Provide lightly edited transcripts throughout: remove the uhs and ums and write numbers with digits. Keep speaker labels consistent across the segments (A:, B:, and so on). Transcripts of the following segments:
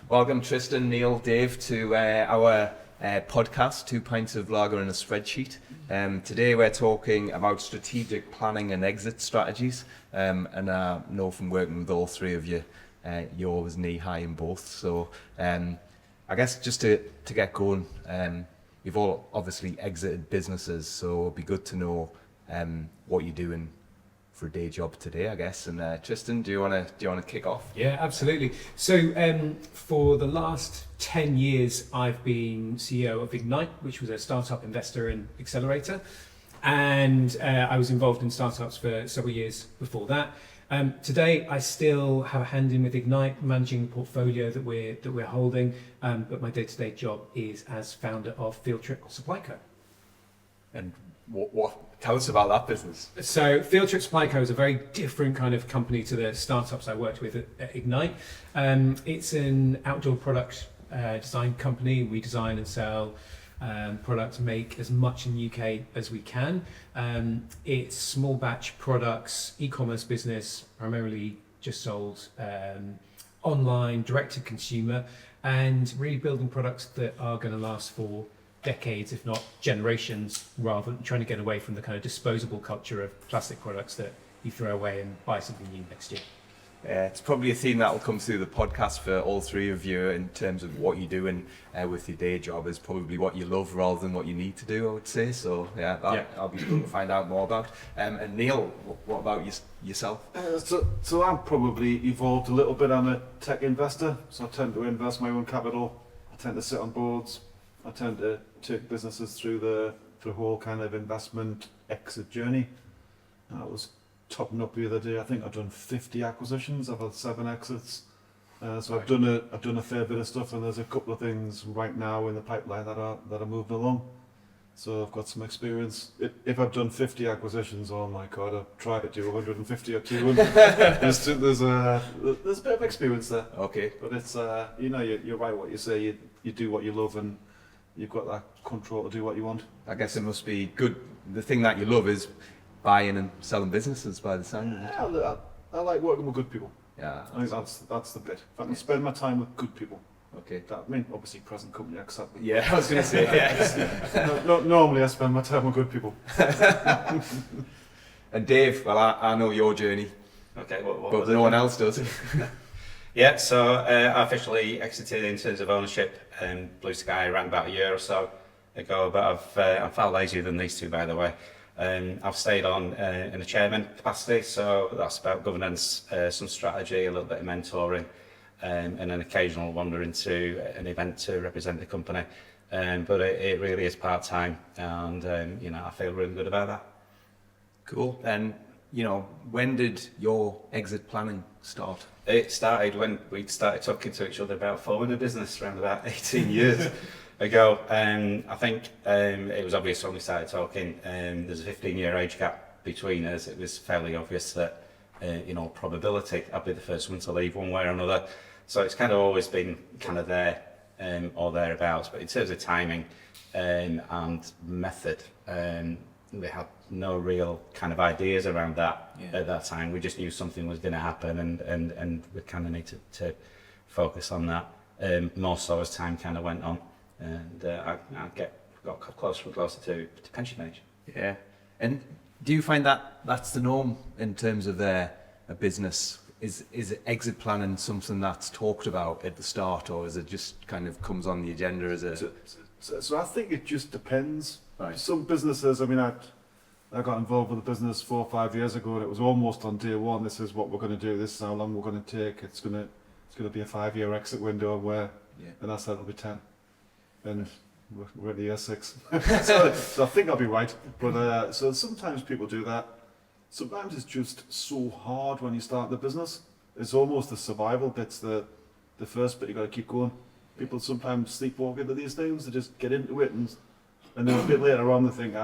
A: Welcome Tristan, Neil, Dave to our podcast, Two Pints of Lager and a Spreadsheet. Today we're talking about strategic planning and exit strategies. And I know from working with all three of you, you're always knee high in both. So I guess just to get going, you've all obviously exited businesses, so it'd be good to know what you're doing for a day job today, I guess. And Tristan, do you want to kick off?
B: Yeah, absolutely. So for the last 10 years, I've been CEO of Ignite, which was a startup investor in Accelerator, and I was involved in startups for several years before that. Today, I still have a hand in with Ignite, managing the portfolio that we're holding, but my day-to-day job is as founder of Field Trip Supply Co.
A: And what? Tell us about that business.
B: So Field Trip Supply Co is a very different kind of company to the startups I worked with at Ignite. It's an outdoor product design company. We design and sell products, make as much in the UK as we can. It's small batch products, e-commerce business, primarily just sold online, direct to consumer, and really building products that are going to last for decades, if not generations, rather than trying to get away from the kind of disposable culture of plastic products that you throw away and buy something new next year.
A: It's probably a theme that will come through the podcast for all three of you in terms of what you're doing with your day job is probably what you love rather than what you need to do, I would say. So I'll be looking to find out more about. And Neil, what about yourself?
C: So I'm probably evolved a little bit. I'm a tech investor, so I tend to invest my own capital. I tend to sit on boards. I tend to take businesses through the whole kind of investment exit journey. I was topping up the other day. I think I've done 50 acquisitions. I've had 7 exits. So I've done a fair bit of stuff, and there's a couple of things right now in the pipeline that are moving along. So I've got some experience. If I've done 50 acquisitions, oh my god, I've tried to do 150 or 200. there's a bit of experience there.
A: Okay.
C: But it's you're right what you say. You do what you love, and you've got that control to do what you want.
A: I guess it must be good. The thing that you love is buying and selling businesses by the sound of it.
C: I like working with good people.
A: Yeah.
C: I think that's the bit. If I can spend my time with good people.
A: Okay.
C: Obviously present company accept.
A: Yeah, I was going to say. Yeah.
C: Normally I spend my time with good people.
A: And Dave, well, I know your journey.
D: Okay,
A: but no one else does.
D: Yeah, so I officially exited in terms of ownership Blue Sky around about a year or so ago, but I'm far lazier than these two, by the way. I've stayed on in a chairman capacity, so that's about governance, some strategy, a little bit of mentoring, and an occasional wander into an event to represent the company. But it really is part-time, and I feel really good about that.
A: Cool. And when did your exit planning start?
D: It started when we started talking to each other about forming a business around about 18 years ago. I think it was obvious when we started talking. There's a 15-year age gap between us. It was fairly obvious that, probability, I'd be the first one to leave one way or another. So it's kind of always been kind of there or thereabouts. But in terms of timing and method, we had no real kind of ideas around that at that time. We just knew something was going to happen, and we kind of needed to focus on that more so as time kind of went on, and I got closer and closer to pension age.
A: Yeah. And do you find that that's the norm in terms of a business? Is exit planning something that's talked about at the start, or is it just kind of comes on the agenda as a?
C: So I think it just depends.
A: Right.
C: Some businesses, I got involved with a business 4 or 5 years ago, and it was almost on day one. This is what we're going to do. This is how long we're going to take. It's going to be a 5-year exit window and I said it'll be 10, and we're at the year 6. so I think I'll be right. But so sometimes people do that. Sometimes it's just so hard when you start the business. It's almost the survival bit's the first bit. You got to keep going. People sometimes sleepwalk into these things. They just get into it, and then a bit later on they think,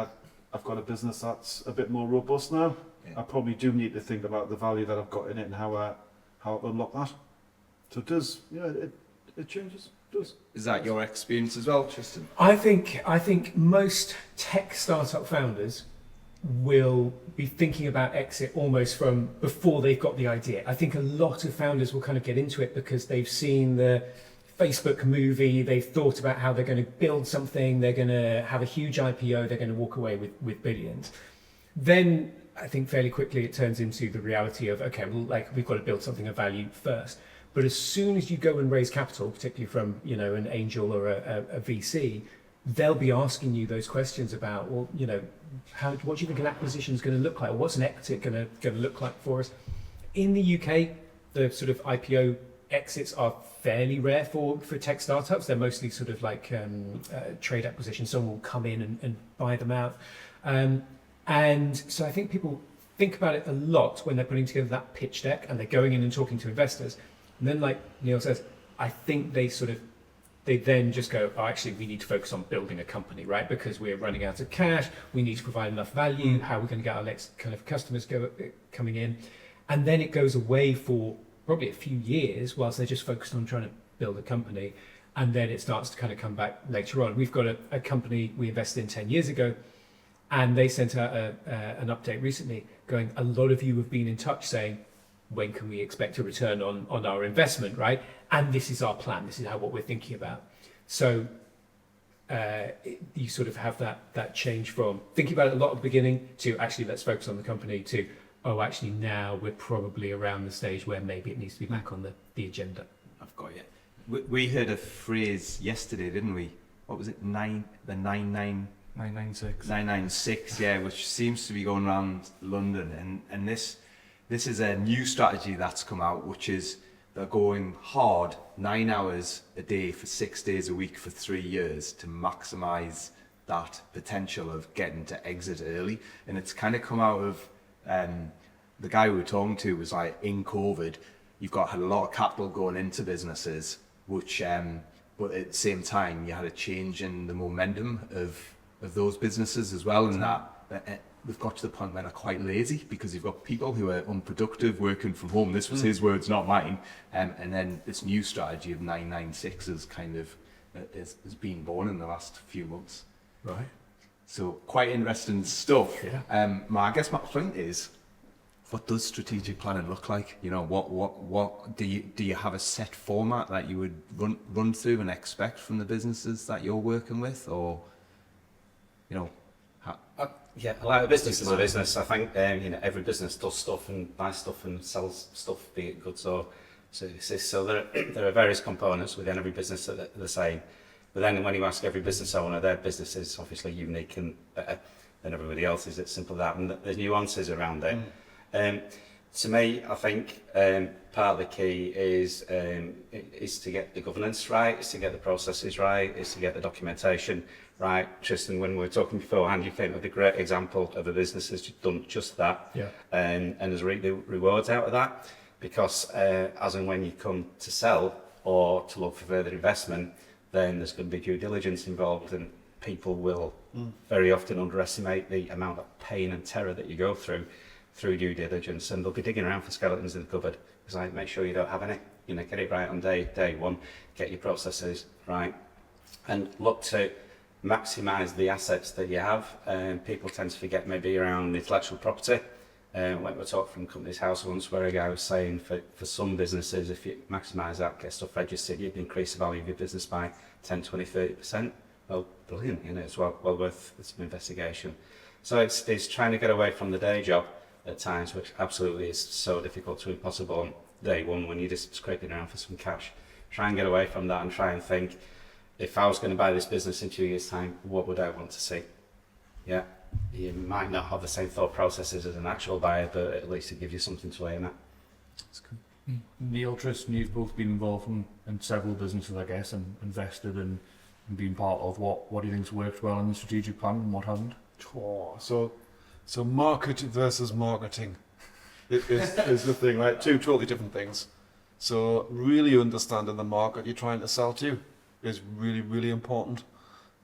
C: I've got a business that's a bit more robust now. Yeah. I probably do need to think about the value that I've got in it and how I unlock that. So it does, it changes. It does.
A: Is that your experience as well, Tristan?
B: I think most tech startup founders will be thinking about exit almost from before they've got the idea. I think a lot of founders will kind of get into it because they've seen the Facebook movie, they've thought about how they're going to build something, they're going to have a huge IPO, they're going to walk away with billions. Then I think fairly quickly it turns into the reality of, okay, well, like we've got to build something of value first. But as soon as you go and raise capital, particularly from, you know, an angel or a VC, they'll be asking you those questions about, well, you know, what do you think an acquisition is going to look like? Or what's an exit going to look like for us? In the UK, the sort of IPO exits are fairly rare for tech startups. They're mostly sort of like trade acquisitions. Someone will come in and buy them out. And so I think people think about it a lot when they're putting together that pitch deck and they're going in and talking to investors. And then, like Neil says, I think they then just go, oh, actually, we need to focus on building a company, right? Because we're running out of cash. We need to provide enough value. How are we going to get our next kind of customers coming in? And then it goes away for probably a few years whilst they're just focused on trying to build a company. And then it starts to kind of come back later on. We've got a company we invested in 10 years ago, and they sent out an update recently going, a lot of you have been in touch saying, when can we expect a return on our investment, right? And this is our plan. This is what we're thinking about. So you sort of have that change from thinking about it a lot at the beginning to actually let's focus on the company to, oh, actually now we're probably around the stage where maybe it needs to be back on the agenda.
A: I've got you. We heard a phrase yesterday, didn't we? What was it?
C: 996.
A: 996, yeah, which seems to be going around London. And this is a new strategy that's come out, which is they're going hard 9 hours a day for 6 days a week for 3 years to maximize that potential of getting to exit early. And it's kind of come out of the guy we were talking to was like, in COVID, you've had a lot of capital going into businesses, which but at the same time you had a change in the momentum of those businesses as well, and that we've got to the point where they're quite lazy because you've got people who are unproductive working from home. This was his words, not mine. And then this new strategy of 996 is kind of has been born in the last few months.
B: Right.
A: So quite interesting stuff.
B: Yeah.
A: I guess my point is, what does strategic planning look like? You know, what do you have a set format that you would run through and expect from the businesses that you're working with, or you know?
D: Yeah, like a business is a business. I think you know, every business does stuff and buys stuff and sells stuff, be it goods or services. So there are various components within every business that are the same. But then when you ask every business owner, their business is obviously unique and better than everybody else's. It's simple that, and there's nuances around it. To me, I think part of the key is to get the governance right, is to get the processes right, is to get the documentation right. Tristan, when we were talking beforehand, you came up with a great example of a business that's done just that,
B: Yeah.
D: And there's rewards out of that, because as and when you come to sell or to look for further investment, then there's going to be due diligence involved, and people will very often underestimate the amount of pain and terror that you go through due diligence, and they'll be digging around for skeletons in the cupboard. Because I make sure you don't have any, you know, get it right on day one, get your processes right, and look to maximise the assets that you have. People tend to forget maybe around intellectual property. When we talked from Company's House once, where a guy was saying for some businesses, if you maximise that, get stuff registered, you'd increase the value of your business by 10, 20, 30%. Well, brilliant, you know, it's well worth some investigation. So it's trying to get away from the day job at times, which absolutely is so difficult to impossible on day one when you're just scraping around for some cash. Try and get away from that and try and think, if I was going to buy this business in 2 years' time, what would I want to see? Yeah, you might not have the same thought processes as an actual buyer, but at least it gives you something to aim at.
E: That's good. Neil, Tristan, you've both been involved in several businesses, I guess, and invested and been part of. What do you think's worked well in the strategic plan and what hasn't?
C: So market versus marketing is the thing, right? Two totally different things. So really understanding the market you're trying to sell to is really, really important.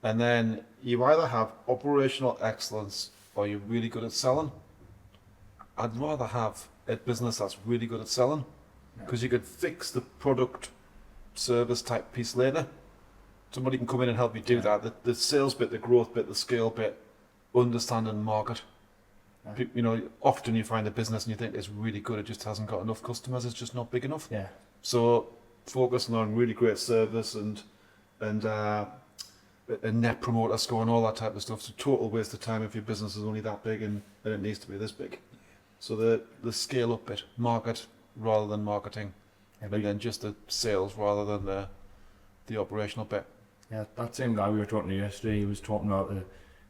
C: And then you either have operational excellence or you're really good at selling. I'd rather have a business that's really good at selling, because you could fix the product service type piece later. Somebody can come in and help you do that. The sales bit, the growth bit, the scale bit, understanding the market. You know, often you find a business and you think it's really good, it just hasn't got enough customers, it's just not big enough.
E: Yeah.
C: So focusing on really great service and a net promoter score and all that type of stuff. It's a total waste of time if your business is only that big and it needs to be this big. So the scale up bit, market rather than marketing, and then just the sales rather than the operational bit.
E: Yeah, that same guy we were talking to yesterday, he was talking about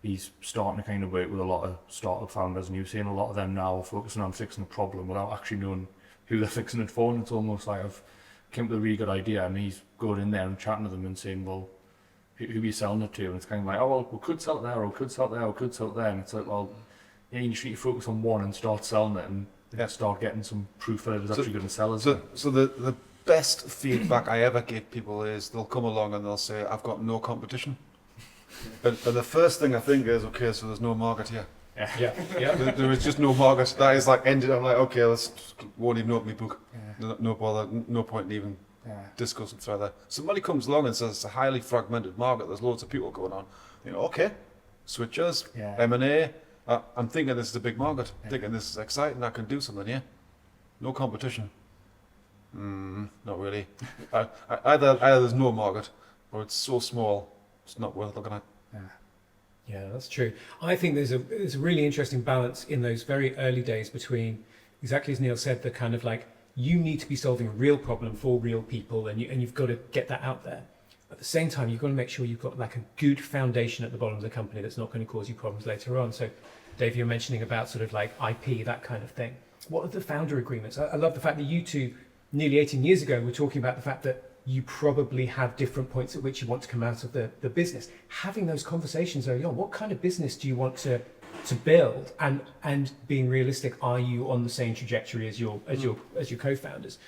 E: he's starting to kind of work with a lot of startup founders, and he was saying a lot of them now are focusing on fixing a problem without actually knowing who they're fixing it for. And it's almost like I've came up with a really good idea, and he's going in there and chatting to them and saying, well, who are you selling it to? And it's kind of like, oh, well, we could sell it there, or we could sell it there, or we could sell it there. And it's like, well, yeah, you should focus on one and start selling it and start getting some proof that it's actually going to sell.
C: So the best feedback I ever give people is they'll come along and they'll say, I've got no competition. And the first thing I think is, okay, so there's no market here.
B: Yeah.
C: There is just no market. That is like ended. I'm like, okay, won't even open my book.
E: Yeah.
C: No bother. No point in even
E: Yeah.
C: discussing further. Somebody comes along and says it's a highly fragmented market. There's loads of people going on. You know, okay, switchers,
E: Yeah.
C: M&A. I'm thinking this is a big market. Thinking this is exciting. I can do something here. No competition. Not really. Either there's no market, or it's so small, it's not worth looking at.
B: Yeah, that's true. I think there's a really interesting balance in those very early days between, exactly as Neil said, the kind of like, you need to be solving a real problem for real people, and you've got to get that out there. At the same time, you've got to make sure you've got like a good foundation at the bottom of the company that's not going to cause you problems later on. So, Dave, you're mentioning about sort of like IP, that kind of thing. What are the founder agreements? I love the fact that you two, nearly 18 years ago, were talking about the fact that you probably have different points at which you want to come out of the business. Having those conversations early on, what kind of business do you want to build, and being realistic, are you on the same trajectory as your co-founders?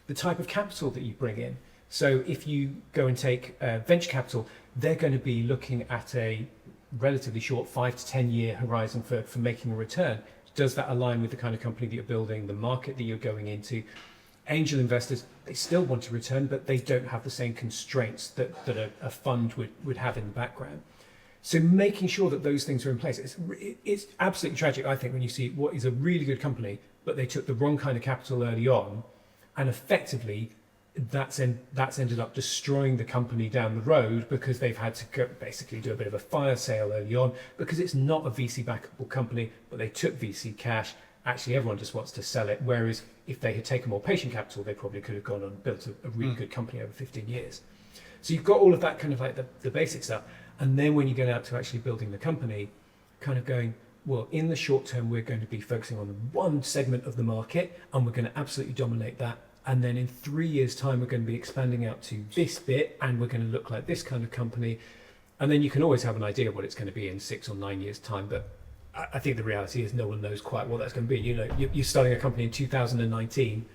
B: The type of capital that you bring in. So if you go and take venture capital, they're going to be looking at a relatively short 5 to 10 year horizon for making a return. Does that align with the kind of company that you're building, the market that you're going into? Angel investors, they still want a return, but they don't have the same constraints that a fund would have in the background. So making sure that those things are in place, it's absolutely tragic, I think, when you see what is a really good company, but they took the wrong kind of capital early on, and effectively that's ended up destroying the company down the road, because they've had to basically do a bit of a fire sale early on, because it's not a VC backable company, but they took VC cash. Actually, everyone just wants to sell it, whereas if they had taken more patient capital, they probably could have gone on and built a really good company over 15 years. So you've got all of that kind of like the basic stuff. And then when you get out to actually building the company, kind of going, well, in the short term, we're going to be focusing on one segment of the market, and we're going to absolutely dominate that. And then in 3 years' time, we're going to be expanding out to this bit, and we're going to look like this kind of company. And then you can always have an idea of what it's going to be in 6 or 9 years' time. But I think the reality is no one knows quite what that's going to be. You know, you're starting a company in 2019.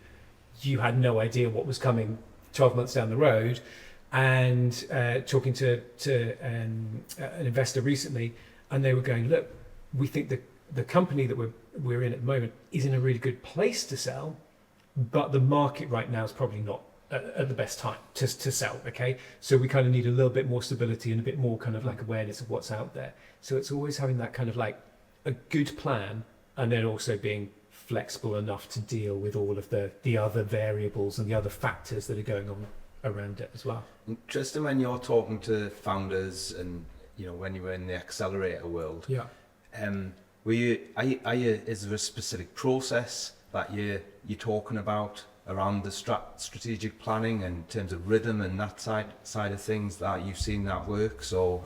B: You had no idea what was coming 12 months down the road. And talking to an investor recently, and they were going, look, we think the company that we're in at the moment is in a really good place to sell, but the market right now is probably not at the best time to sell. Okay, so we kind of need a little bit more stability and a bit more kind of like awareness of what's out there. So it's always having that kind of like a good plan, and then also being flexible enough to deal with all of the other variables and the other factors that are going on around it as well.
A: Tristan, when you're talking to founders, and you know, when you were in the Accelerator world, is there a specific process that you're talking about around the strategic planning in terms of rhythm and that side of things that you've seen that works, or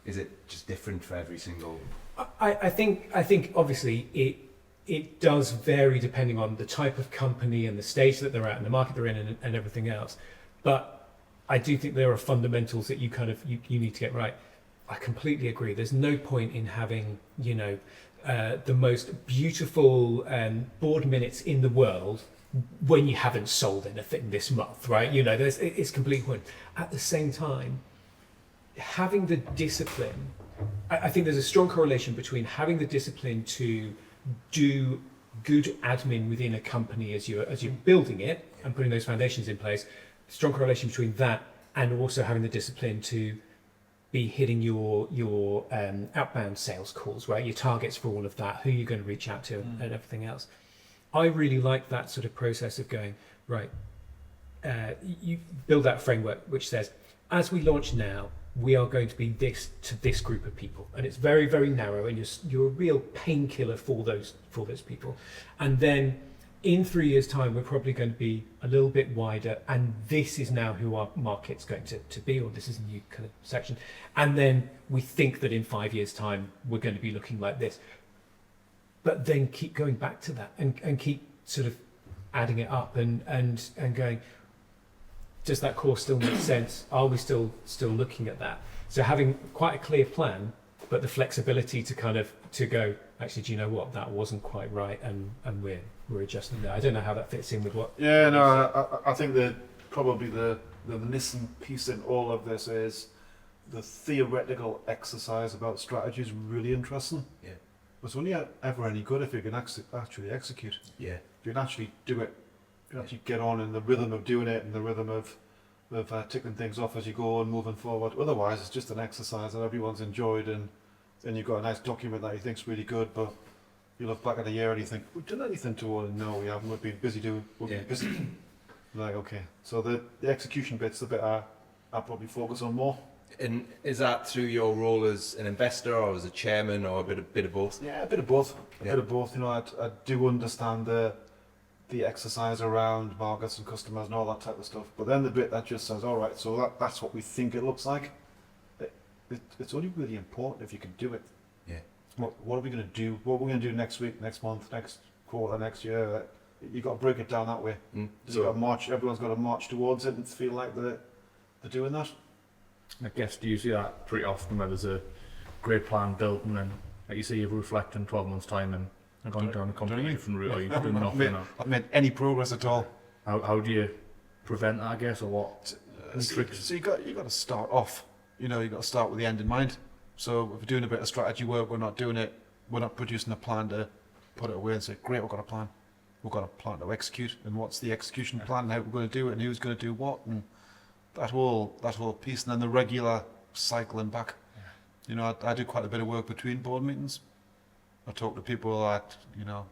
A: is it just different for every single?
B: I think obviously it does vary depending on the type of company and the stage that they're at and the market they're in and everything else. But I do think there are fundamentals that you need to get right. I completely agree. There's no point in having, you know, the most beautiful board minutes in the world when you haven't sold anything this month, right? You know, it's complete point. At the same time, having the discipline, I think there's a strong correlation between having the discipline to do good admin within a company as you're building it and putting those foundations in place. Strong correlation between that and also having the discipline to be hitting your outbound sales calls, right? Your targets for all of that, who you're going to reach out to, and everything else. I really like that sort of process of going, right, you build that framework which says, as we launch now, we are going to be this to this group of people, and it's very, very narrow, and you're a real painkiller for those people. And then in 3 years' time, we're probably going to be a little bit wider, and this is now who our market's going to be, or this is a new kind of section. And then we think that in 5 years' time, we're going to be looking like this. But then keep going back to that and keep sort of adding it up and going, does that course still make sense? Are we still looking at that? So having quite a clear plan, but the flexibility to kind of to go, actually, do you know what, that wasn't quite right, and we're adjusting that. I don't know how that fits in with what.
C: Yeah, no, I think that probably the missing piece in all of this is the theoretical exercise about strategy is really interesting.
A: Yeah.
C: But it's only ever any good if you can actually execute.
A: Yeah.
C: If you can actually do it, you actually get on in the rhythm of doing it and the rhythm of ticking things off as you go and moving forward. Otherwise, it's just an exercise that everyone's enjoyed, and then you've got a nice document that you think's really good, but you look back at a year and you think, we've done anything toward it? No, we haven't. We've been busy doing. We've been busy. Like, okay, so the execution bit's the bit I probably focus on more.
A: And is that through your role as an investor or as a chairman, or a bit of both?
C: Yeah, a bit of both. A
A: Yeah.
C: bit of both. You know, I do understand the exercise around markets and customers and all that type of stuff. But then the bit that just says, all right, so that's what we think it looks like. It's only really important if you can do it.
A: Yeah.
C: What are we going to do? What are we going to do next week, next month, next quarter, next year? You've got to break it down that way.
A: So
C: Got to march. Everyone's got to march towards it and feel like they're doing that.
E: I guess, do you see that pretty often where there's a great plan built and then, like you say, you reflect in 12 months' time and going down a completely different route, or you've done nothing?
C: I've made any progress at all.
E: How do you prevent that, I guess, or what?
C: So you got to start off. You know, you got to start with the end in mind. So if we're doing a bit of strategy work, we're not producing a plan to put it away and say, great, we've got a plan. We've got a plan to execute, and what's the execution plan, and how we're going to do it, and who's going to do what, and that whole piece, and then the regular cycling back.
E: Yeah.
C: You know, I do quite a bit of work between board meetings. I talk to people that, you know,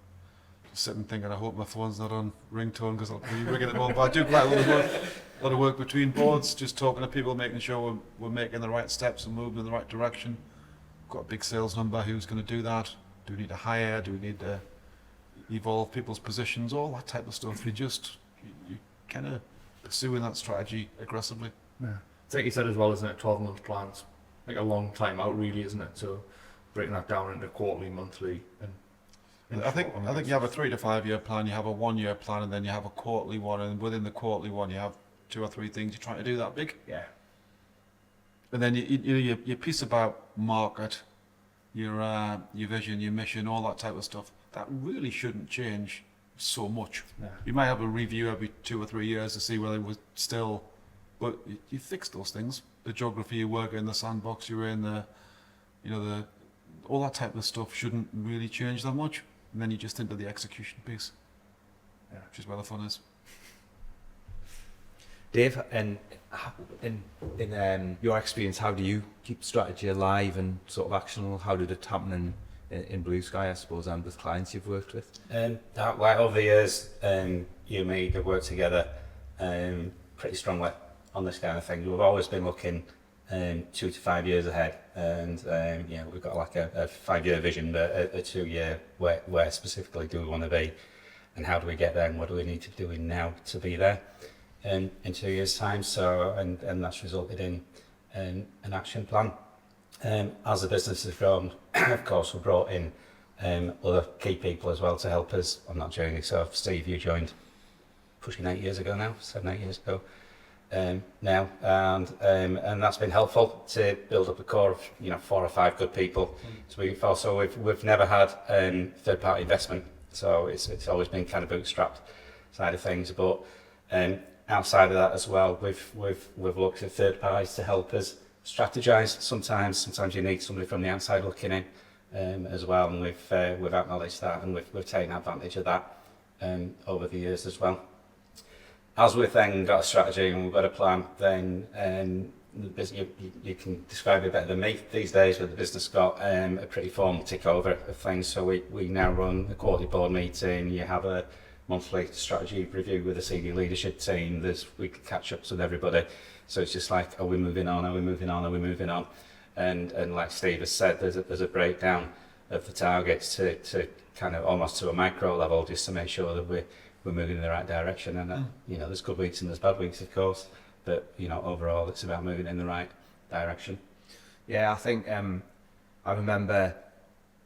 C: sitting thinking, I hope my phone's not on ringtone because I'll be ringing it all. But I do quite a lot of work between boards, just talking to people, making sure we're making the right steps and moving in the right direction. Got a big sales number, who's going to do that? Do we need to hire? Do we need to evolve people's positions? All that type of stuff. You kind of pursuing that strategy aggressively.
E: Yeah. It's like you said as well, isn't it? 12-month plans, like a long time out, really, isn't it? So breaking that down into quarterly, monthly, and
C: I think you have a 3 to 5 year plan, you have a 1 year plan, and then you have a quarterly one, and within the quarterly one you have 2 or 3 things you're trying to do that big.
E: yeah,
C: And then your piece about market, your vision, your mission, all that type of stuff, that really shouldn't change so much.
E: yeah.
C: You might have a review every 2 or 3 years to see whether it was still, but you fix those things. The geography you work in, the sandbox you're in, all that type of stuff shouldn't really change that much. And then you just into the execution piece,
E: Yeah.
C: which is where the fun is.
A: Dave, and in your experience, how do you keep strategy alive and sort of actionable? How did it happen in Blue Sky, I suppose, and with clients you've worked with?
D: Like over the years, you and me have worked together pretty strongly on this kind of thing. We've always been looking 2 to 5 years ahead, and we've got like a 5-year vision, but a 2-year where specifically do we want to be, and how do we get there, and what do we need to be doing now to be there in 2 years' time. So and that's resulted in an action plan. As the business has grown, of course, we've brought in other key people as well to help us on that journey. So Steve, you joined pushing 8 years ago now, 7-8 years ago. Now, and that's been helpful to build up a core of 4 or 5 good people. So we've never had third-party investment, so it's always been kind of bootstrapped side of things. But outside of that as well, we've looked at third parties to help us strategize. Sometimes you need somebody from the outside looking in as well, and we've acknowledged that, and we've taken advantage of that over the years as well. As we've then got a strategy and we've got a plan, then you can describe it better than me these days, but the business got a pretty formal tick over of things. So we now run a quarterly board meeting. You have a monthly strategy review with the senior leadership team. There's weekly catch-ups with everybody. So it's just like, are we moving on? Are we moving on? Are we moving on? And like Steve has said, there's a breakdown of the targets to kind of almost to a micro level, just to make sure that we're moving in the right direction. And you know, there's good weeks and there's bad weeks, of course, but you know, overall it's about moving in the right direction.
A: Yeah, I think I remember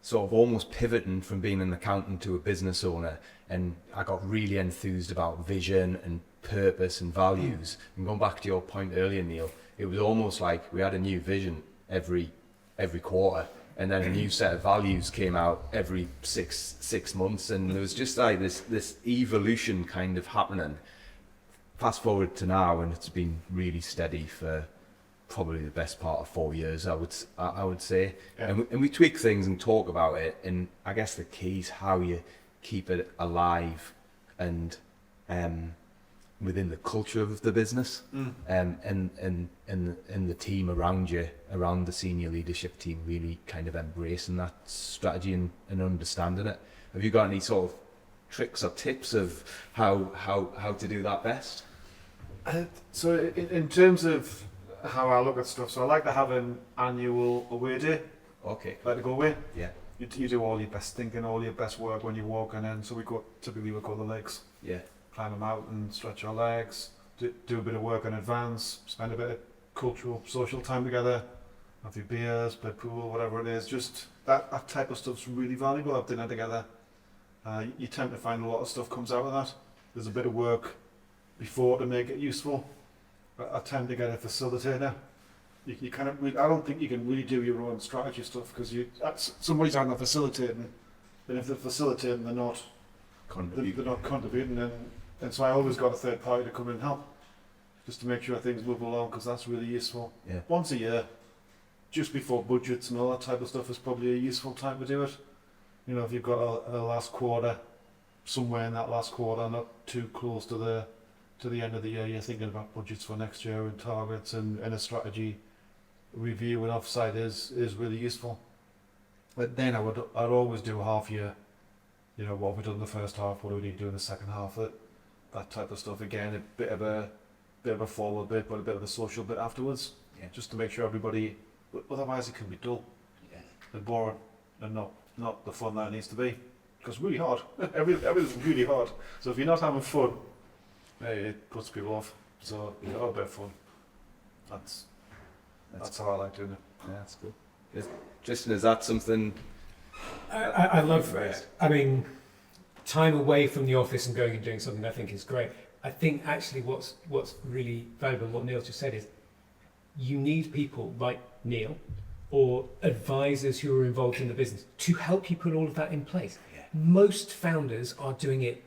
A: sort of almost pivoting from being an accountant to a business owner, and I got really enthused about vision and purpose and values. And going back to your point earlier, Neil, it was almost like we had a new vision every quarter, and then a new set of values came out every six months, and there was just like this evolution kind of happening. Fast forward to now, and it's been really steady for probably the best part of 4 years, I would say.
C: Yeah.
A: And we tweak things and talk about it, and I guess the key is how you keep it alive and within the culture of the business, and the team around you, around the senior leadership team, really kind of embracing that strategy and understanding it. Have you got any sort of tricks or tips of how to do that best?
C: So in terms of how I look at stuff, so I like to have an annual away day.
A: Okay.
C: Like to go away.
A: Yeah.
C: You do all your best thinking, all your best work when you're walking in. So typically we go the legs,
A: Yeah.
C: climb a mountain, stretch our legs, do a bit of work in advance, spend a bit of cultural, social time together, have your beers, play pool, whatever it is. Just that type of stuff's really valuable. Have dinner together. You tend to find a lot of stuff comes out of that. There's a bit of work before to make it useful. I tend to get a facilitator. You kind of, I don't think you can really do your own strategy stuff because somebody's either facilitating, and if they're facilitating, they're not contributing, and so I always got a third party to come in and help, just to make sure things move along, because that's really useful.
A: Yeah.
C: Once a year, just before budgets and all that type of stuff, is probably a useful time to do it. You know, if you've got a last quarter, somewhere in that last quarter, not too close to the end of the year, you're thinking about budgets for next year and targets and a strategy review and offsite is really useful. But then I'd always do a half year. You know, what have we done in the first half? What do we need to do in the second half? That type of stuff. Again, a bit of a forward bit, but a bit of a social bit afterwards.
A: Yeah.
C: Just to make sure everybody. Otherwise, it can be dull and boring and not the fun that it needs to be. Because it's really hard. Everything's really hard. So if you're not having fun, it puts people off. So you got a bit of fun. That's how I like doing it.
A: Yeah, that's good. Tristan, is that something?
B: I love it. I mean, time away from the office and going and doing something I think is great. I think actually what's really valuable, what Neil just said, is you need people like Neil or advisors who are involved in the business to help you put all of that in place.
A: Yeah.
B: Most founders are doing it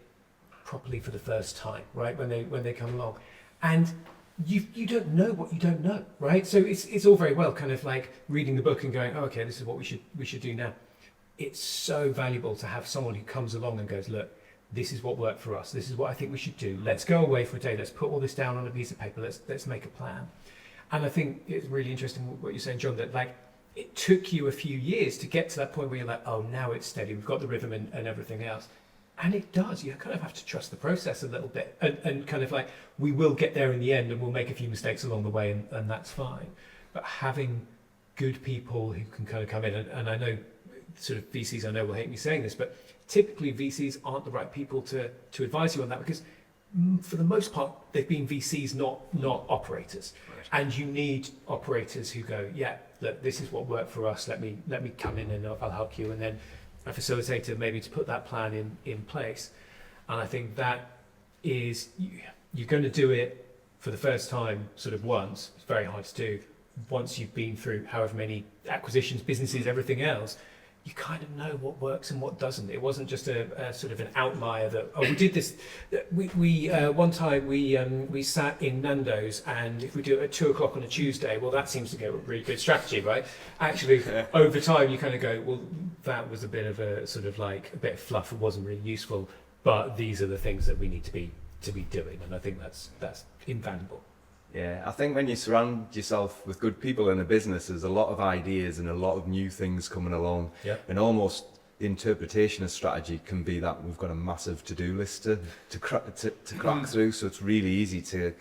B: properly for the first time, right? When they come along, and you don't know what you don't know, right? So it's all very well kind of like reading the book and going, oh, okay, this is what we should do now. It's so valuable to have someone who comes along and goes, look, this is what worked for us. This is what I think we should do. Let's go away for a day. Let's put all this down on a piece of paper. Let's make a plan. And I think it's really interesting what you're saying, John, that like it took you a few years to get to that point where you're like, oh, now it's steady. We've got the rhythm and everything else. And it does. You kind of have to trust the process a little bit and kind of like, we will get there in the end and we'll make a few mistakes along the way and that's fine. But having good people who can kind of come in, and I know sort of VCs I know will hate me saying this, but typically VCs aren't the right people to advise you on that because for the most part, they've been VCs, not operators. Right. And you need operators who go, yeah, look, this is what worked for us. Let me come in and I'll help you. And then a facilitator maybe to put that plan in place. And I think that is, you're going to do it for the first time sort of once. It's very hard to do. Once you've been through however many acquisitions, businesses, everything else, you kind of know what works and what doesn't. It wasn't just a sort of an outlier that, oh, we did this. We one time we sat in Nando's, and if we do it at 2:00 on a Tuesday, well, that seems to go a really good strategy, right? Actually, over time, you kind of go, well, that was a bit of a sort of like a bit of fluff. It wasn't really useful, but these are the things that we need to be doing, and I think that's invaluable.
A: Yeah, I think when you surround yourself with good people in a business, there's a lot of ideas and a lot of new things coming along.
B: Yep.
A: And almost the interpretation of strategy can be that we've got a massive to-do list to crack through. So it's really easy to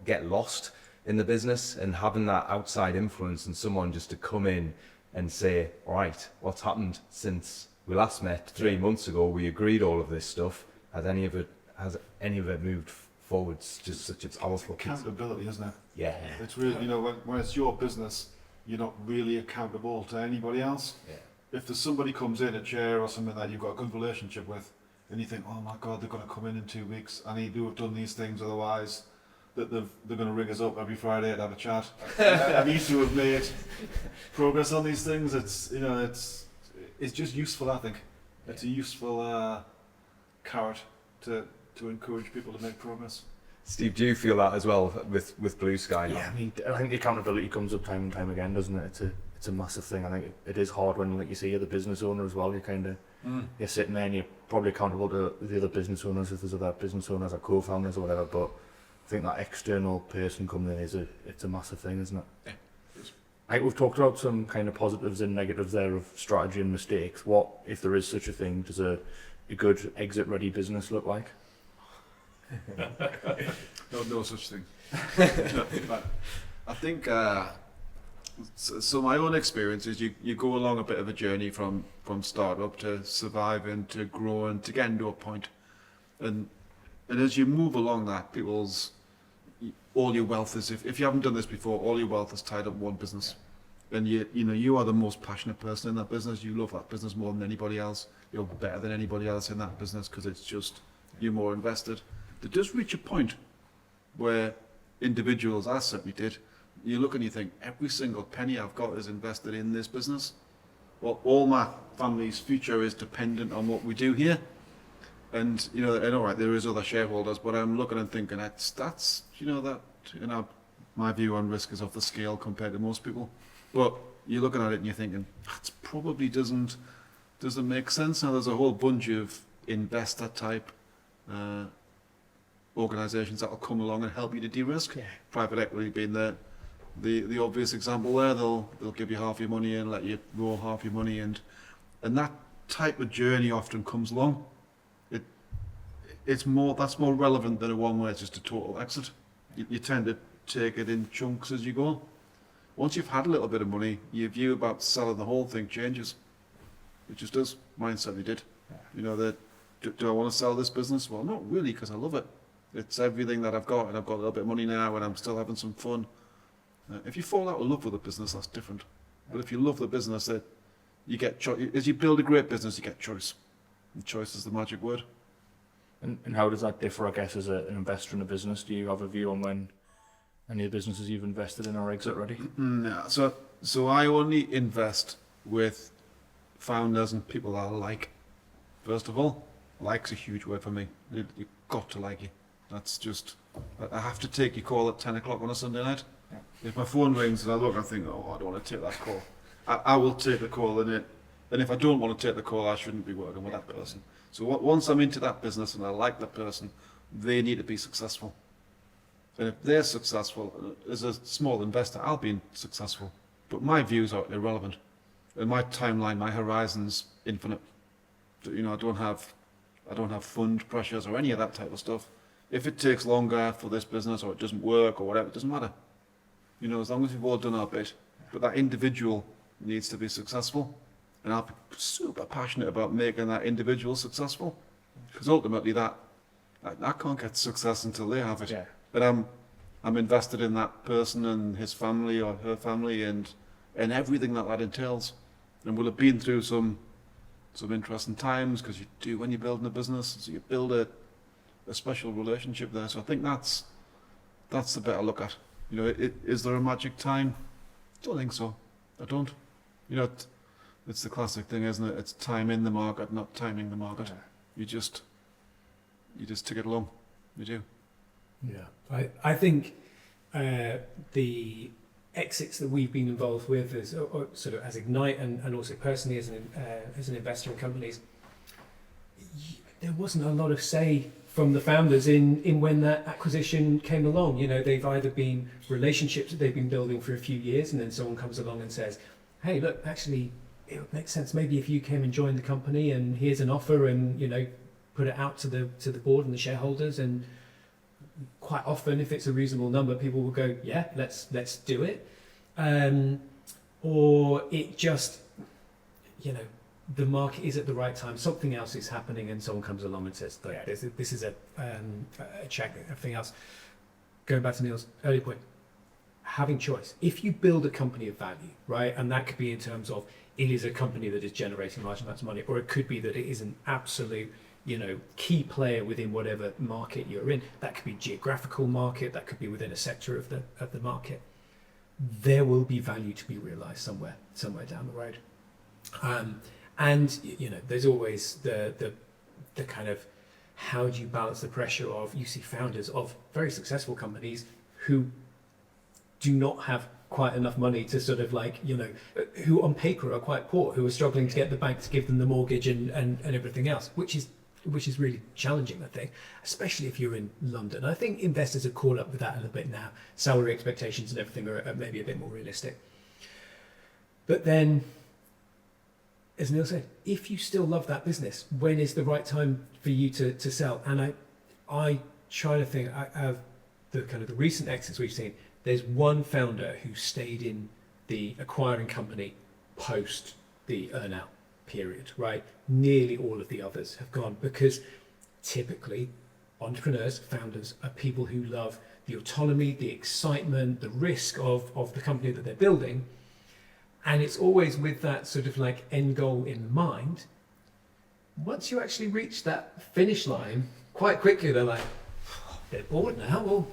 A: get lost in the business, and having that outside influence and someone just to come in and say, all right, what's happened since we last met 3 months ago? We agreed all of this stuff. Has any of it moved forward? It's just such a powerful
C: Accountability, isn't it?
A: Yeah.
C: It's really, when it's your business, you're not really accountable to anybody else.
A: Yeah.
C: If there's somebody comes in, a chair or something that you've got a good relationship with, and you think, oh my God, they're going to come in 2 weeks, I need to have done these things, otherwise they're going to ring us up every Friday to have a chat. I need to have made progress on these things. It's just useful, I think. It's a useful carrot to encourage people to make progress.
A: Steve, do you feel that as well with Blue Sky?
E: Yeah, I mean, I think the accountability comes up time and time again, doesn't it? It's a massive thing. I think it is hard when, like you say, you're the business owner as well. You're sitting there and you're probably accountable to the other business owners if there's other business owners or co-founders or whatever. But I think that external person coming in it's a massive thing, isn't it?
C: Yeah.
E: I think we've talked about some kind of positives and negatives there of strategy and mistakes. What, if there is such a thing, does a good exit-ready business look like?
C: No such thing. But I think so my own experience is you go along a bit of a journey from startup to surviving to growing to getting to a point, and as you move along that, all your wealth is, if you haven't done this before, all your wealth is tied up in one business, and you are the most passionate person in that business. You love that business more than anybody else. You're better than anybody else in that business because it's just you're more invested. There does reach a point where individuals, I certainly did, you look and you think, every single penny I've got is invested in this business. Well, all my family's future is dependent on what we do here. And, and all right, there is other shareholders, but I'm looking and thinking, my view on risk is off the scale compared to most people. But you're looking at it and you're thinking, that probably doesn't make sense. Now, there's a whole bunch of investor type organisations that will come along and help you to de-risk. Yeah. Private equity being the obvious example there. They'll give you half your money and let you roll half your money, and that type of journey often comes along. That's more relevant than a one where it's just a total exit. You tend to take it in chunks as you go. Once you've had a little bit of money, your view about selling the whole thing changes. It just does. Mine certainly did. Yeah. Do I want to sell this business? Well, not really, because I love it. It's everything that I've got, and I've got a little bit of money now, and I'm still having some fun. If you fall out of love with the business, that's different. But if you love the business, you get as you build a great business, you get choice. And choice is the magic word.
E: And how does that differ, I guess, as an investor in a business? Do you have a view on when any of the businesses you've invested in are exit ready?
C: No. So I only invest with founders and people that I like. First of all, like's a huge word for me. You've got to like you. That's just, I have to take your call at 10 o'clock on a Sunday night. Yeah. If my phone rings and I look, I think, oh, I don't want to take that call. I will take the call, and if I don't want to take the call, I shouldn't be working with that person. So once I'm into that business and I like that person, they need to be successful. And if they're successful, as a small investor, I'll be successful. But my views are irrelevant. And my timeline, my horizon's infinite. I don't have fund pressures or any of that type of stuff. If it takes longer for this business or it doesn't work or whatever, it doesn't matter. As long as we've all done our bit. But that individual needs to be successful. And I'll be super passionate about making that individual successful. Because ultimately I can't get success until they have it. Yeah. But I'm invested in that person and his family or her family and everything that entails. And we'll have been through some interesting times, because you do when you're building a business. So you build a special relationship there. So I think that's the bit I look at. Is there a magic time? I don't think so. I don't. It's the classic thing, isn't it? It's time in the market, not timing the market. Yeah. You just tick it along. You do.
B: Yeah, I think the exits that we've been involved with as sort of as Ignite and also personally as an investor in companies, there wasn't a lot of say from the founders in when that acquisition came along. They've either been relationships that they've been building for a few years, and then someone comes along and says, hey, look, actually, it would make sense maybe if you came and joined the company and here's an offer and, you know, put it out to the board and the shareholders, and quite often if it's a reasonable number, people will go, yeah, let's do it. Or it just, you know, the market is at the right time, something else is happening and someone comes along and says, yeah, this is a check, everything else. Going back to Neil's earlier point, having choice. If you build a company of value, right, and that could be in terms of it is a company that is generating large amounts of money, or it could be that it is an absolute, you know, key player within whatever market you're in. That could be geographical market, that could be within a sector of the market. There will be value to be realized somewhere down the road. And you know, there's always the kind of, how do you balance the pressure of, you see founders of very successful companies who do not have quite enough money to sort of like, you know, who on paper are quite poor, who are struggling to get the bank to give them the mortgage and everything else, which is really challenging, I think, especially if you're in London. I think investors have caught up with that a little bit now. Salary expectations and everything are maybe a bit more realistic. But then, as Neil said, if you still love that business, when is the right time for you to sell? And I try to think of the kind of the recent exits we've seen. There's one founder who stayed in the acquiring company post the earnout period, right? Nearly all of the others have gone, because typically entrepreneurs, founders, are people who love the autonomy, the excitement, the risk of the company that they're building. And it's always with that sort of like end goal in mind. Once you actually reach that finish line, quite quickly they're like, they're bored now, well,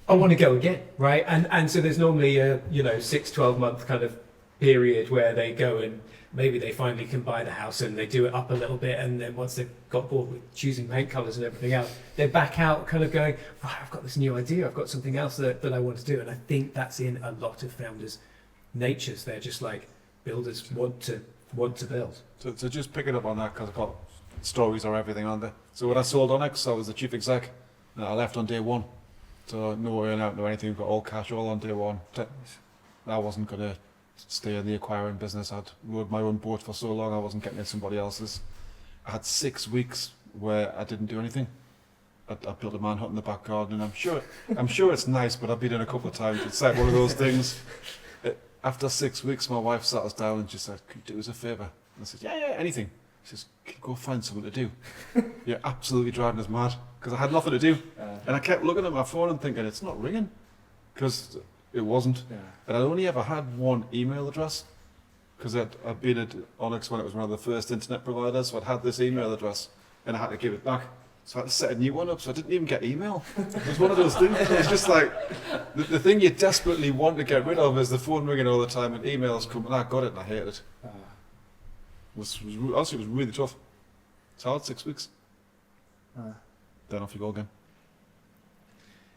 B: I want to go again, right? And so there's normally a 6-12 month kind of period where they go and maybe they finally can buy the house and they do it up a little bit, and then once they've got bored with choosing paint colours and everything else, they're back out kind of going, right, I've got this new idea, I've got something else that I want to do. And I think that's in a lot of founders' natures. They're just like, builders want to build.
C: So just picking up on that, because I've got stories or everything on there. So when I sold Onyx, I was the chief exec, and I left on day one. So no earn out, no anything, we've got all cash all on day one. I wasn't going to stay in the acquiring business. I'd rode my own boat for so long, I wasn't getting in somebody else's. I had 6 weeks where I didn't do anything. I built a manhunt in the back garden, and I'm sure it's nice, but I've been in a couple of times. It's like one of those things. After 6 weeks, my wife sat us down and she said, "Could you do us a favour?" And I said, yeah, anything. She says, "Go find something to do." You're absolutely driving us mad, because I had nothing to do. And I kept looking at my phone and thinking, it's not ringing, because it wasn't.
A: Yeah.
C: And I only ever had one email address, because I'd been at Onyx when it was one of the first internet providers, so I'd had this email address and I had to give it back. So I had to set a new one up, so I didn't even get email. It was one of those things. It's just like, the thing you desperately want to get rid of is the phone ringing all the time and emails come, and I got it and I hated it. Honestly, it was really tough. It's hard, 6 weeks. Then off you go again.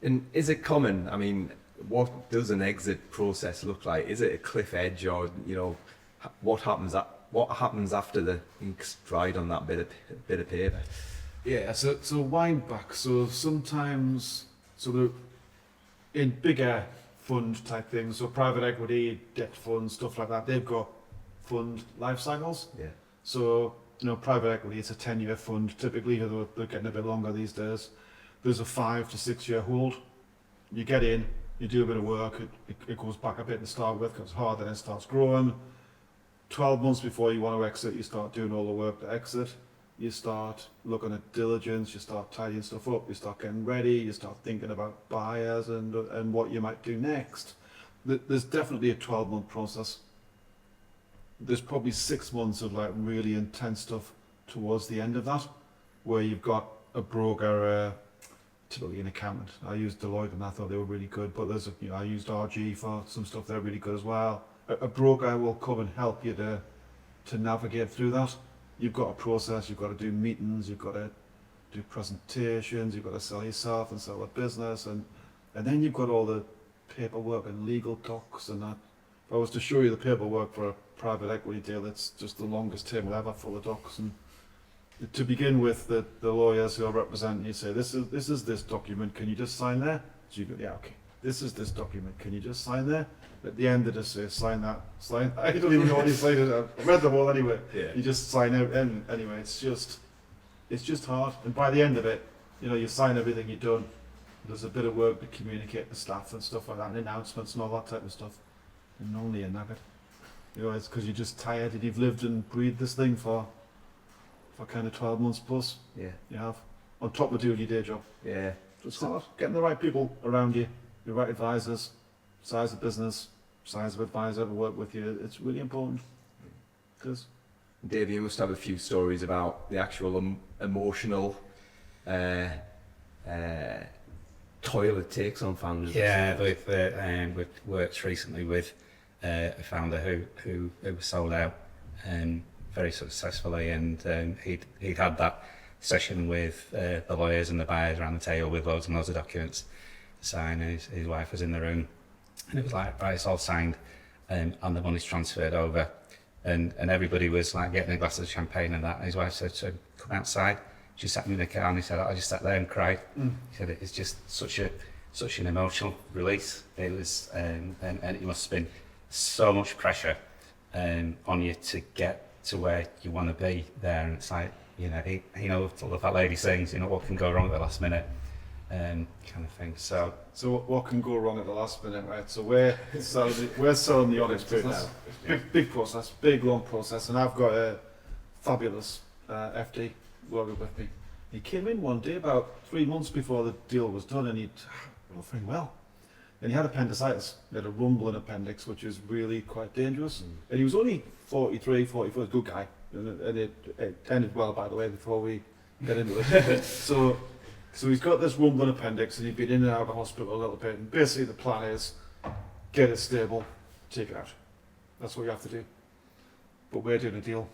A: And is it common? I mean, what does an exit process look like? Is it a cliff edge, or what happens after the ink's dried on that bit of paper?
C: Yeah, so wind back. So sometimes, in bigger fund type things, so private equity, debt funds, stuff like that, they've got fund life cycles.
A: Yeah.
C: So, private equity, it's a 10-year fund typically, although they're getting a bit longer these days. There's a 5 to 6 year hold. You get in, you do a bit of work, it goes back a bit to start with, because it's hard, then it starts growing. 12 months before you want to exit, you start doing all the work to exit. You start looking at diligence, you start tidying stuff up, you start getting ready, you start thinking about buyers and what you might do next. There's definitely a 12-month process. There's probably 6 months of like really intense stuff towards the end of that, where you've got a broker, typically an accountant. I used Deloitte and I thought they were really good, but I used RG for some stuff, they're really good as well. A broker will come and help you to navigate through that. You've got a process, you've got to do meetings, you've got to do presentations, you've got to sell yourself and sell the business, and then you've got all the paperwork and legal docs and that. If I was to show you the paperwork for a private equity deal, it's just the longest table ever full of docs. And to begin with, the lawyers who are representing you say, this is this document, can you just sign there? So you go, yeah, okay. this is this document, can you just sign there? At the end, they just say, sign that, sign that. I don't even know what you signed it. I've read them all anyway.
A: Yeah.
C: You just sign out, and anyway, it's just hard. And by the end of it, you know, you sign everything you've done. There's a bit of work to communicate to staff and stuff like that, and announcements and all that type of stuff. And normally you're knackered. You know, it's because you're just tired and you've lived and breathed this thing for kind of 12 months plus.
A: Yeah.
C: You have. On top of doing your day job.
A: Yeah.
C: It's hard. Getting the right people around you, the right advisors, size of business, size of advisor to work with you, it's really important. Because
A: Dave, you must have a few stories about the actual emotional toil it takes on founders.
D: Yeah, we've worked recently with a founder who was sold out very successfully, and he'd had that session with the lawyers and the buyers around the table with loads and loads of documents to sign, and his wife was in the room, and it was like, right, it's all signed, and the money's transferred over, and everybody was like getting a glass of champagne and that, and his wife said to him, come outside. She sat me in the car, and he said, I just sat there and cried. He said, it's just such an emotional release. It was, and it must have been so much pressure on you to get to where you want to be there, and it's like, you know, he knows what that lady sings, you know, what can go wrong at the last minute, kind of thing. So
C: what can go wrong at the last minute, right? So we're selling the honest business. Big process, big long process, and I've got a fabulous FD working with me. He came in one day about 3 months before the deal was done, and he'd not very well. And he had appendicitis. He had a rumbling appendix, which is really quite dangerous. And he was only 43, 44, a good guy. And it ended well, by the way, before we get into it. So he's got this rumbling appendix, and he'd been in and out of the hospital a little bit. And basically the plan is, get it stable, take it out. That's what you have to do. But we're doing a deal.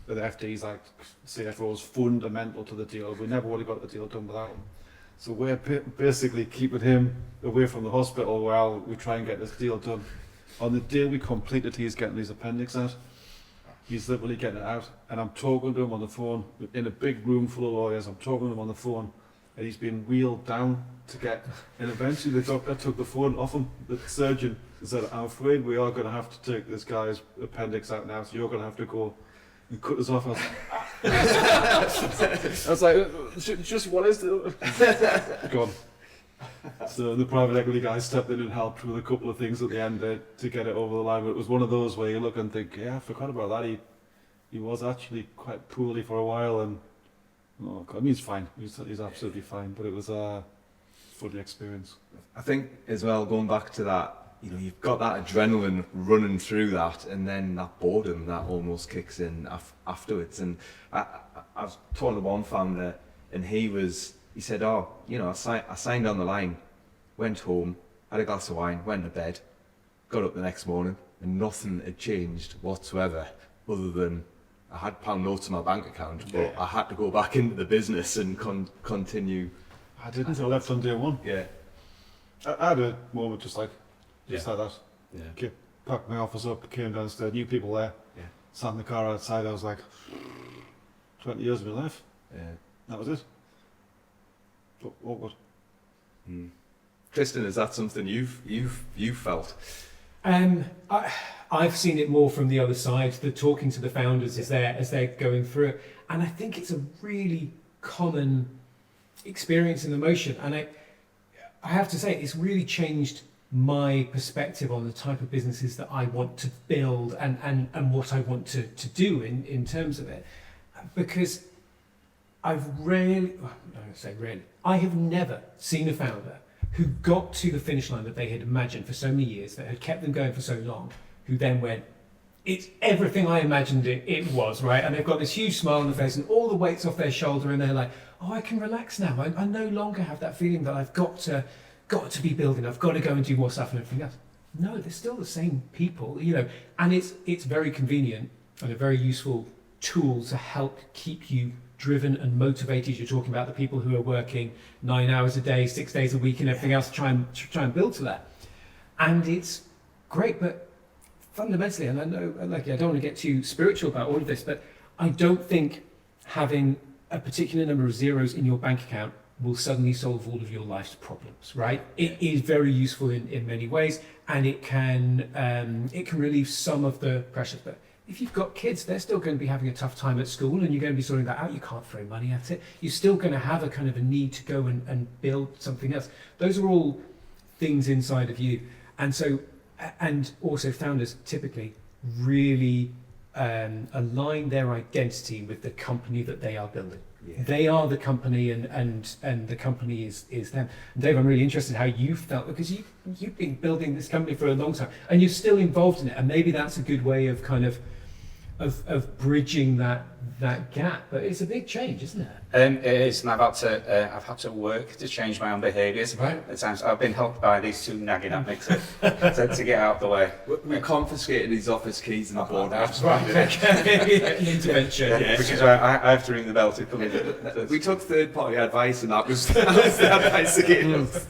C: The FD's like, CFO's fundamental to the deal. We never would have got the deal done without him. So we're basically keeping him away from the hospital while we try and get this deal done. On the day we completed, he's getting his appendix out. He's literally getting it out, and I'm talking to him on the phone in a big room full of lawyers. I'm talking to him on the phone, and he's been wheeled down to get. And eventually, the doctor took the phone off him, the surgeon, and said, "I'm afraid we are going to have to take this guy's appendix out now. So you're going to have to go and cut this off." I was like, "Just what is it?" Gone. So the private equity guy stepped in and helped with a couple of things at the end to get it over the line. But it was one of those where you look and think, yeah, I forgot about that. He was actually quite poorly for a while, and oh God, I mean, he's fine. He's absolutely fine. But it was a funny experience.
A: I think as well, going back to that, you know, you've got that adrenaline running through that, and then that boredom that almost kicks in afterwards. And I was talking to one founder, and he said, "Oh, you know, I signed on the line, went home, had a glass of wine, went to bed, got up the next morning, and nothing had changed whatsoever, other than I had pound notes in my bank account, but I had to go back into the business and continue."
C: I didn't. I left on day one.
A: Yeah.
C: I had a moment just like that.
D: yeah.
C: Packed my office up, came downstairs, new people there.
A: Yeah.
C: Sat in the car outside. I was like, 20 years of my life.
A: Yeah.
C: That was it. Awkward.
A: Tristan, is that something you've felt?
B: I've seen it more from the other side. The talking to the founders as they're going through it, and I think it's a really common experience and emotion. And I have to say, it's really changed my perspective on the type of businesses that I want to build and what I want to do in terms of it, because I have never seen a founder who got to the finish line that they had imagined for so many years, that had kept them going for so long, who then went, it's everything I imagined it was, right? And they've got this huge smile on their face and all the weight's off their shoulder, and they're like, oh, I can relax now. I no longer have that feeling that I've got to be building, I've got to go and do more stuff and everything else. No, they're still the same people, you know, and it's very convenient and a very useful tool to help keep you driven and motivated. You're talking about the people who are working 9 hours a day, 6 days a week, and everything else to try and build to that. And it's great, but fundamentally, and I know, like, I don't want to get too spiritual about all of this, but I don't think having a particular number of zeros in your bank account will suddenly solve all of your life's problems, right? It is very useful in many ways, and it can relieve some of the pressures. But if you've got kids, they're still going to be having a tough time at school, and you're going to be sorting that out. You can't throw money at it. You're still going to have a kind of a need to go and build something else. Those are all things inside of you. And so, and also founders typically really align their identity with the company that they are building. Yeah. They are the company, and the company is them. And Dave, I'm really interested in how you felt, because you've been building this company for a long time, and you're still involved in it. And maybe that's a good way of kind of bridging that gap. But it's a big change, isn't it?
D: It is, and I've had to work to change my own behaviours.
B: Right.
D: At times, I've been helped by these two nagging at me to get out of the way.
A: We confiscated his office keys and board.
B: That's right. Okay. An intervention.
D: Yeah. Which is why I have to ring the bell to come in.
A: We took third-party advice, and that was the advice they gave us.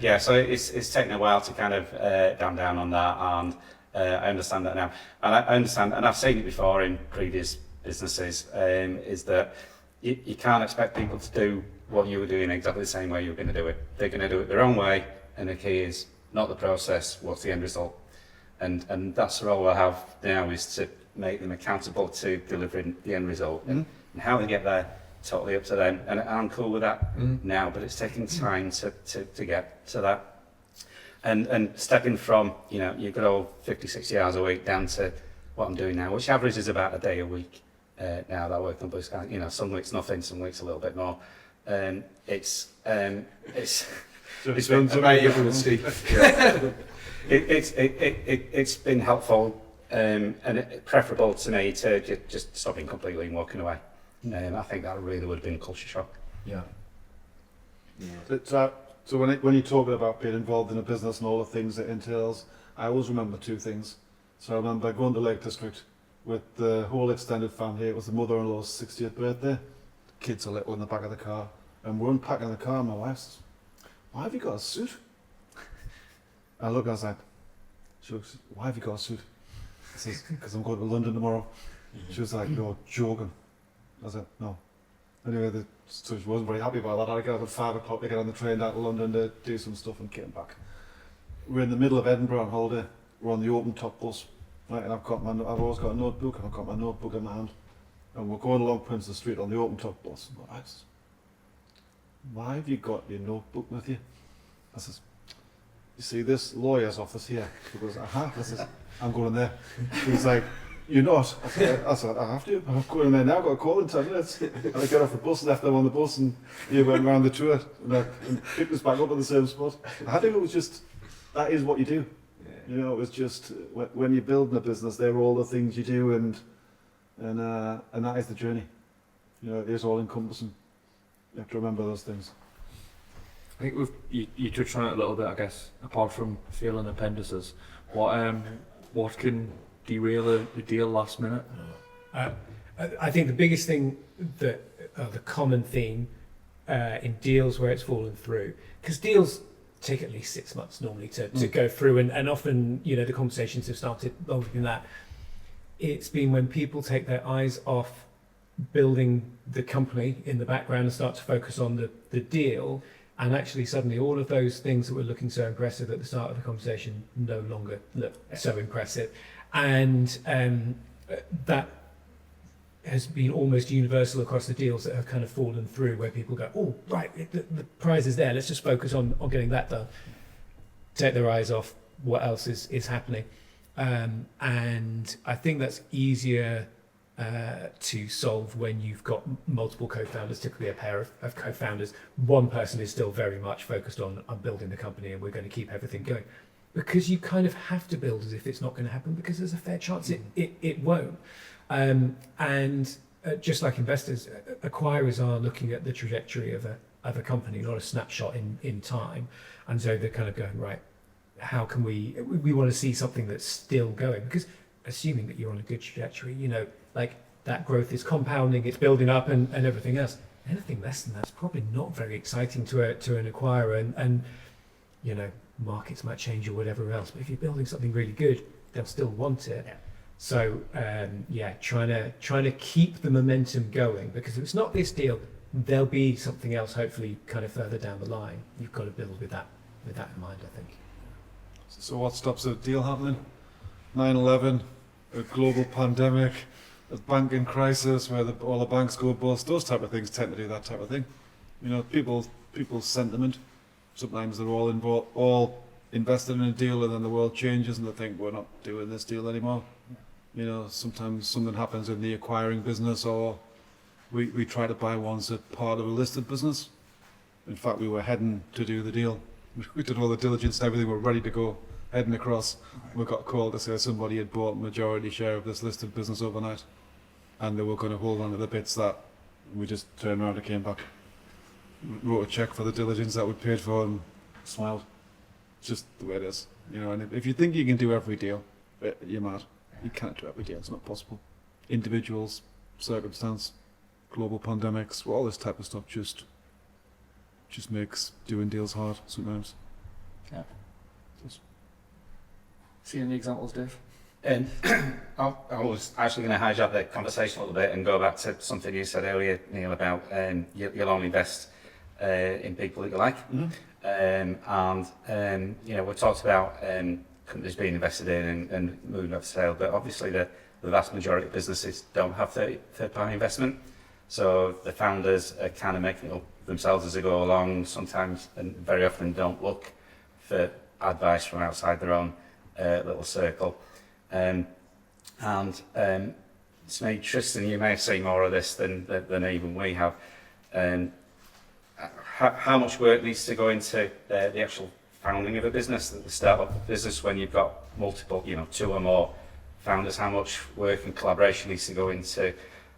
D: Yeah, so it's taken a while to kind of damn down on that, and I understand that now. And I understand, and I've seen it before in previous businesses, is that you can't expect people to do what you were doing exactly the same way you were going to do it. They're going to do it their own way, and the key is not the process, what's the end result. And that's the role I have now, is to make them accountable to delivering the end result. And how they get there, totally up to them. And I'm cool with that now, but it's taking time to get to that. And stepping from, your good old 50, 60 hours a week down to what I'm doing now, which averages about a day a week now that I work on Blue Sky. Some weeks nothing, some weeks a little bit more. It's been helpful and preferable to me to just stopping completely and walking away. I think that really would have been a culture shock.
B: Yeah.
C: So when you're talking about being involved in a business and all the things it entails, I always remember two things. So I remember going to Lake District with the whole extended family. It was the mother-in-law's 60th birthday. The kids are little in the back of the car. And we're unpacking the car, and my wife says, "Why have you got a suit?" I look outside. She looks, "Why have you got a suit?" I says, "Because I'm going to London tomorrow." She was like, "You're joking." I said, "No." Anyway, so she wasn't very happy about that. I got up at 5 o'clock to get on the train down to London to do some stuff and came back. We're in the middle of Edinburgh on holiday. We're on the open top bus, right? And I've always got a notebook, and I've got my notebook in my hand. And we're going along Pints Street on the open top bus. And I says, "Why have you got your notebook with you?" I says, "You see this lawyer's office here?" He goes, "Uh-huh." I says, "I'm going there." He's like, "You're not?" I said, "I have to. I'm going in there now. I've got a call in 10 minutes." And I got off the bus, left them on the bus, and he went around the tour and picked us back up at the same spot. I think it was just, that is what you do. Yeah. It was just, when you're building a business, they're all the things you do, and that is the journey. It is all encompassing. You have to remember those things.
E: I think you touched on it a little bit, I guess. Apart from failing appendices, what can derail a deal last minute?
B: I think the biggest thing that the common theme in deals where it's fallen through, because deals take at least 6 months normally to go through, and often the conversations have started longer than that. It's been when people take their eyes off building the company in the background and start to focus on the deal, and actually suddenly all of those things that were looking so impressive at the start of the conversation no longer look so impressive. And that has been almost universal across the deals that have kind of fallen through, where people go, "Oh, right, the prize is there, let's just focus on getting that done." Take their eyes off what else is happening. And I think that's easier to solve when you've got multiple co-founders, typically a pair of co-founders. One person is still very much focused on building the company, and we're going to keep everything going. Because you kind of have to build as if it's not going to happen, because there's a fair chance it won't. Just like investors, acquirers are looking at the trajectory of a company, not a snapshot in time. And so they're kind of going, right, how can we want to see something that's still going? Because assuming that you're on a good trajectory, like that growth is compounding, it's building up and everything else. Anything less than that's probably not very exciting to an acquirer, and markets might change or whatever else, but if you're building something really good, they'll still want it. Yeah. So trying to keep the momentum going, because if it's not this deal, there'll be something else hopefully kind of further down the line. You've got to build with that in mind, I think.
C: So what stops a deal happening? 9/11, a global pandemic, a banking crisis where all the banks go bust. Those type of things tend to do that type of thing. You know, people's sentiment. Sometimes they're all invested in a deal, and then the world changes, and they think we're not doing this deal anymore. You know, sometimes something happens in the acquiring business, or we try to buy ones that part of a listed business. In fact, we were heading to do the deal. We did all the diligence and everything. We're ready to go, heading across. We got a call to say somebody had bought a majority share of this listed business overnight, and they were going to hold on to the bits that we just turned around and came back, wrote a check for the diligence that we paid for, and smiled. It's just the way it is, you know. And if you think you can do every deal, you're mad. You can't do every deal. It's not possible. Individuals, circumstance, global pandemics, all this type of stuff just makes doing deals hard sometimes.
F: Yeah. See any examples, Dave?
D: I was actually going to hijack the conversation a little bit and go back to something you said earlier, Neil, about you'll only invest in people that you like. And you know, we talked about companies being invested in and moving up for sale, but obviously the vast majority of businesses don't have third-party investment. So the founders are kind of making it up themselves as they go along, sometimes and very often don't look for advice from outside their own little circle. It's made, Tristan, you may have seen more of this than even we have. How much work needs to go into the actual founding of a business, the start of a business, when you've got multiple, you know, 2 or more founders? How much work and collaboration needs to go into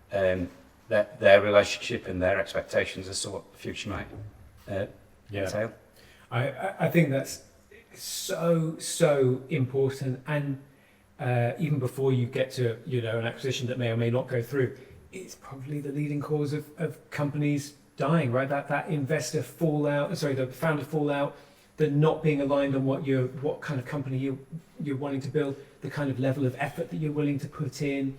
D: their relationship and their expectations as to what the future might entail?
B: I think that's so important, and even before you get to, you know, an acquisition that may or may not go through, it's probably the leading cause of companies dying, right? That investor fallout, the founder fallout, the not being aligned on what kind of company you're wanting to build, the kind of level of effort that you're willing to put in.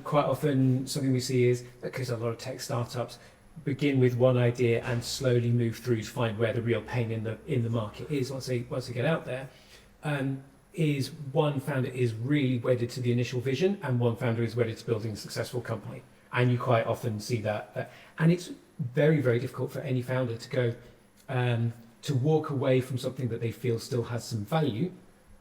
B: Quite often something we see is, because a lot of tech startups begin with one idea and slowly move through to find where the real pain in the market is once they get out there, is one founder is really wedded to the initial vision and one founder is wedded to building a successful company. And you quite often see that. And it's very, very difficult for any founder to go to walk away from something that they feel still has some value,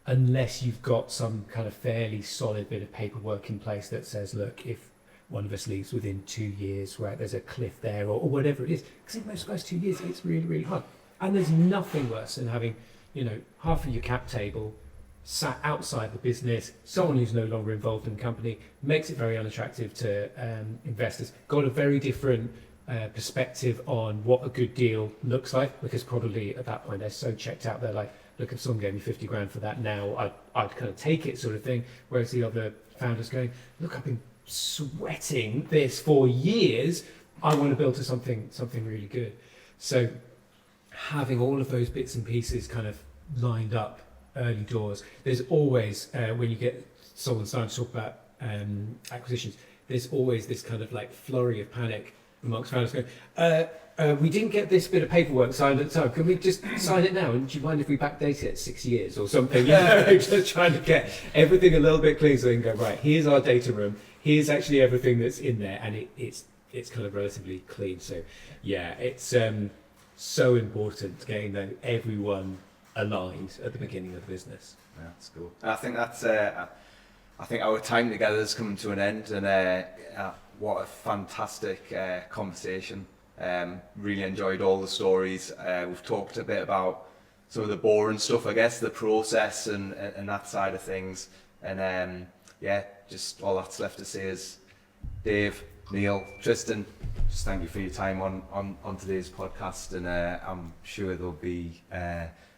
B: unless you've got some kind of fairly solid bit of paperwork in place that says, look, if one of us leaves within 2 years, right, there's a cliff there, or whatever it is. Because in most guys, 2 years, it's really, really hard. And there's nothing worse than having, you know, half of your cap table sat outside the business, someone who's no longer involved in the company, makes it very unattractive to investors. Got a very different perspective on what a good deal looks like, because probably at that point they're so checked out, they're like, look, if someone gave me 50 grand for that now, I'd kind of take it, sort of thing. Whereas the other founders going, look, I've been sweating this for years, I want to build to something really good. So having all of those bits and pieces kind of lined up early doors. There's always, when you get someone starting to talk about acquisitions, there's always this kind of like flurry of panic amongst founders going, we didn't get this bit of paperwork signed at the time, can we just sign it now? And do you mind if we backdate it at 6 years or something? You know, just trying to get everything a little bit clean so they can go, right, here's our data room, here's actually everything that's in there, and it's kind of relatively clean. So yeah, it's so important getting everyone aligned at the beginning of the business.
A: Yeah, that's cool. I think that's I think our time together is coming to an end, and what a fantastic conversation. Really enjoyed all the stories. We've talked a bit about some of the boring stuff, I guess, the process and that side of things. And yeah, just all that's left to say is, Dave, Neil, Tristan, just thank you for your time on today's podcast, and I'm sure there'll be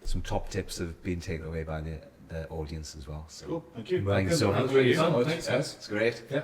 A: some top tips of being taken away by the audience as well. So
C: cool, thank you.
A: Thanks so much.
B: Thanks, guys.
A: It's great.
B: Yeah.